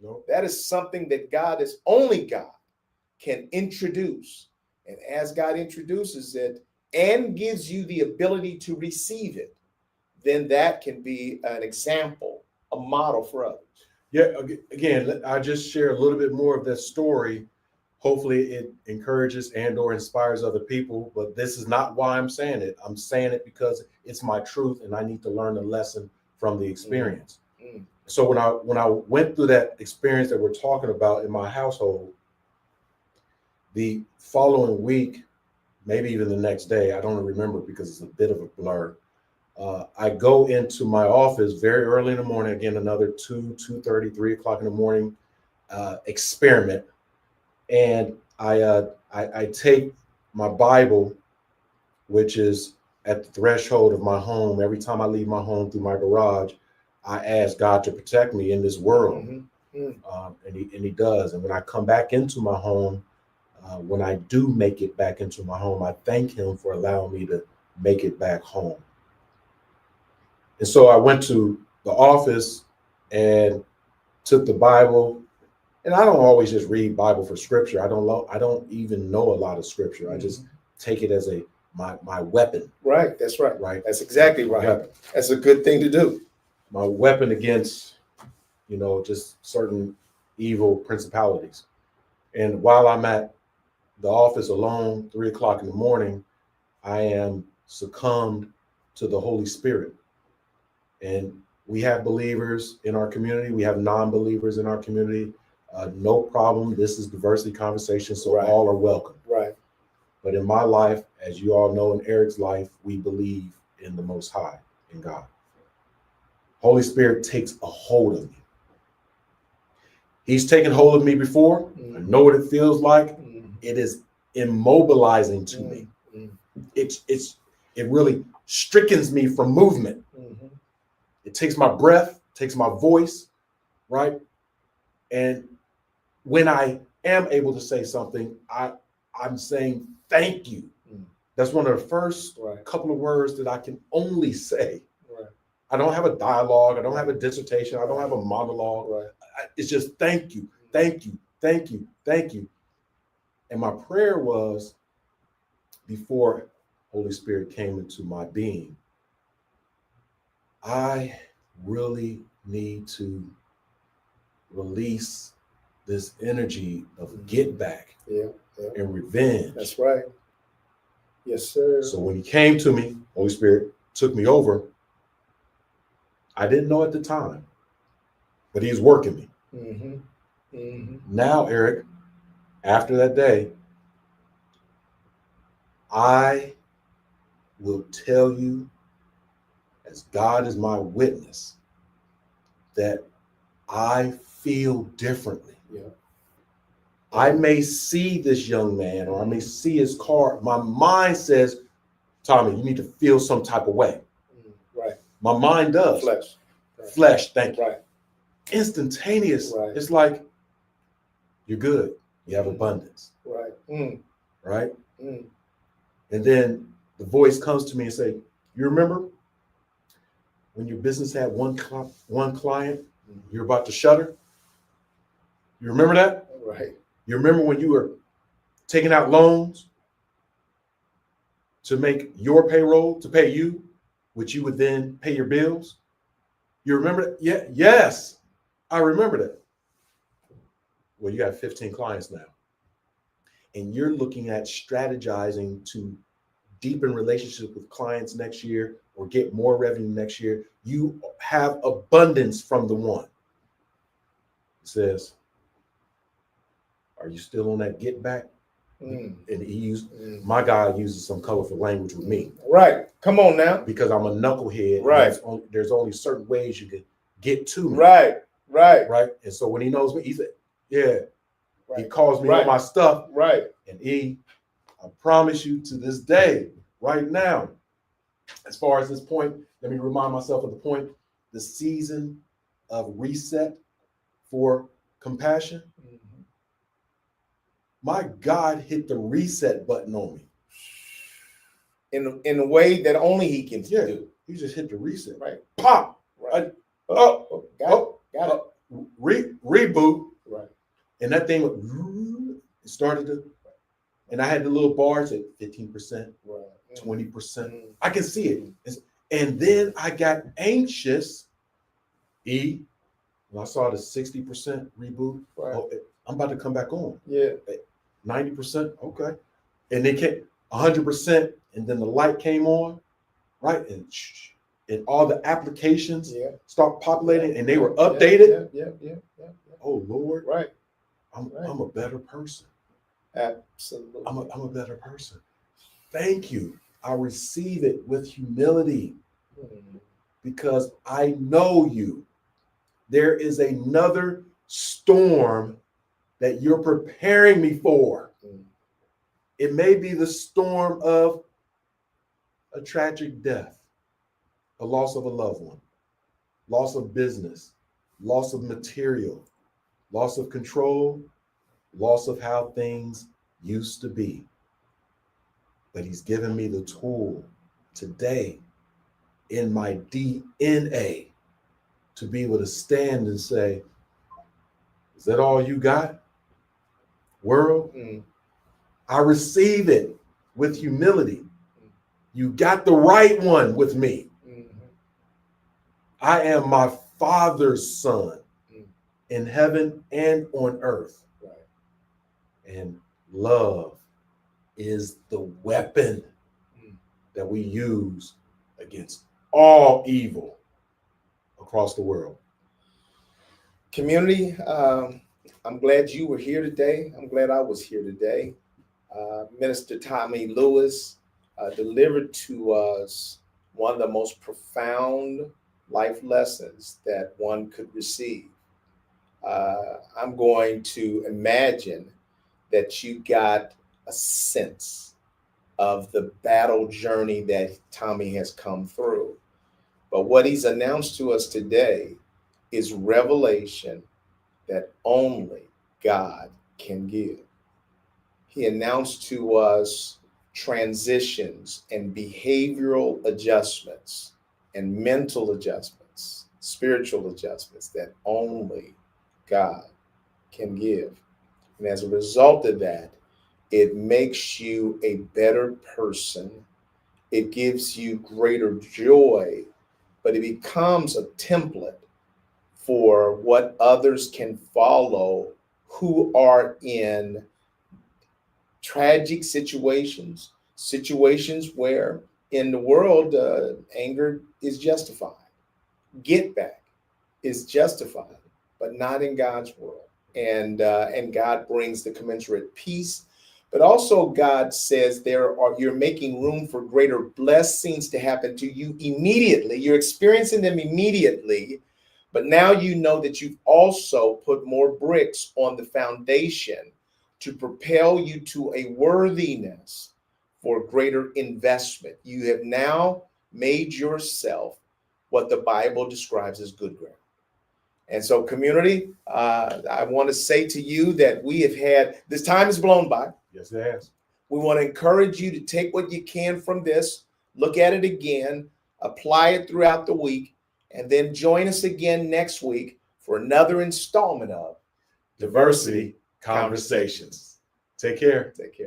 Nope. That is something that only God can introduce. And as God introduces it and gives you the ability to receive it, then that can be an example, a model for others. Yeah, again, I just share a little bit more of that story. Hopefully it encourages and or inspires other people, but this is not why I'm saying it. I'm saying it because it's my truth and I need to learn the lesson from the experience. Mm. So when I went through that experience that we're talking about in my household, the following week, maybe even the next day. I don't remember because it's a bit of a blur. I go into my office very early in the morning, again, another 2:30, 3 o'clock in the morning experiment. And I take my Bible, which is at the threshold of my home. Every time I leave my home through my garage, I ask God to protect me in this world. And he does. And when I come back into my home, when I do make it back into my home, I thank him for allowing me to make it back home. And so I went to the office and took the Bible. And I don't always just read Bible for scripture. I don't even know a lot of scripture. I just take it as my weapon. Right. That's right. Right. That's exactly right. Weapon. That's a good thing to do. My weapon against, just certain evil principalities. And while I'm at the office alone, 3 o'clock in the morning, I am succumbed to the Holy Spirit. And we have believers in our community. We have non-believers in our community. No problem. This is diversity conversation, so Right. all are welcome. Right. But in my life, as you all know, in Eric's life, we believe in the Most High, in God. Holy Spirit takes a hold of me. He's taken hold of me before. I know what it feels like. It is immobilizing to me. It really strickens me from movement. It takes my breath, takes my voice, right? And when I am able to say something, I'm saying thank you. That's one of the first couple of words that I can only say. Right. I don't have a dialogue. I don't have a dissertation. I don't have a monologue. Right. It's just thank you, thank you, thank you, thank you. And my prayer was, before Holy Spirit came into my being, I really need to release this energy of get back and revenge. That's right. Yes, sir. So when he came to me, Holy Spirit took me over. I didn't know at the time, but he's working me. Now, Eric, after that day, I will tell you, as God is my witness, that I feel differently. Yeah. I may see this young man, or I may see his car. My mind says, Tommy, you need to feel some type of way. Right. My mind does. Flesh. Flesh, thank you. Right. Instantaneous. Right. It's like, you're good. You have abundance. Right. Right? And then the voice comes to me and say, you remember when your business had one client, you're about to shutter? You remember that? Right. You remember when you were taking out loans to make your payroll, to pay you, which you would then pay your bills? You remember that? Yeah. Yes, I remember that. Well, you got 15 clients now. And you're looking at strategizing to deepen relationships with clients next year or get more revenue next year. You have abundance from the one. It says, are you still on that get back? And he used, my God uses some colorful language with me. Right. Come on now. Because I'm a knucklehead. Right. There's only certain ways you can get to me. Right. Right. Right. And so when he knows me, he said, yeah. Right. He calls me on my stuff. Right. And I promise you, to this day, right now, as far as this point, let me remind myself of the point, the season of reset for compassion. My God hit the reset button on me. In a way that only he can do. He just hit the reset. Right. Pop. Right. Got it. Reboot. Right. And that thing it started to, and I had the little bars at 15%, 20%. I can see it. And then I got anxious. When I saw the 60% reboot, I'm about to come back on. Yeah. 90%, okay. And they came 100%, and then the light came on, right? And all the applications start populating, and they were updated. Yeah. Oh Lord, right. I'm a better person. Absolutely. I'm a better person. thank you. I receive it with humility because I know you. There is another storm that you're preparing me for. It may be the storm of a tragic death, a loss of a loved one, loss of business, loss of material, loss of control, loss of how things used to be. But he's given me the tool today in my DNA to be able to stand and say, is that all you got, world? I receive it with humility. You got the right one with me. I am my Father's son in heaven and on earth. And love is the weapon that we use against all evil across the world. Community, I'm glad you were here today. I'm glad I was here today. Minister Tommie Lewis delivered to us one of the most profound life lessons that one could receive. I'm going to imagine that you got a sense of the battle journey that Tommie has come through. But what he's announced to us today is revelation that only God can give. He announced to us transitions and behavioral adjustments and mental adjustments, spiritual adjustments that only God can give. And as a result of that, it makes you a better person. It gives you greater joy, but it becomes a template for what others can follow who are in tragic situations where in the world anger is justified. Get back is justified, but not in God's world. And God brings the commensurate peace. But also God says you're making room for greater blessings to happen to you immediately. You're experiencing them immediately, but now you know that you've also put more bricks on the foundation to propel you to a worthiness for greater investment. You have now made yourself what the Bible describes as good ground. And so, community, I want to say to you that we have had, this time has blown by. Yes, it has. We want to encourage you to take what you can from this, look at it again, apply it throughout the week, and then join us again next week for another installment of Diversity Conversations. Take care. Take care.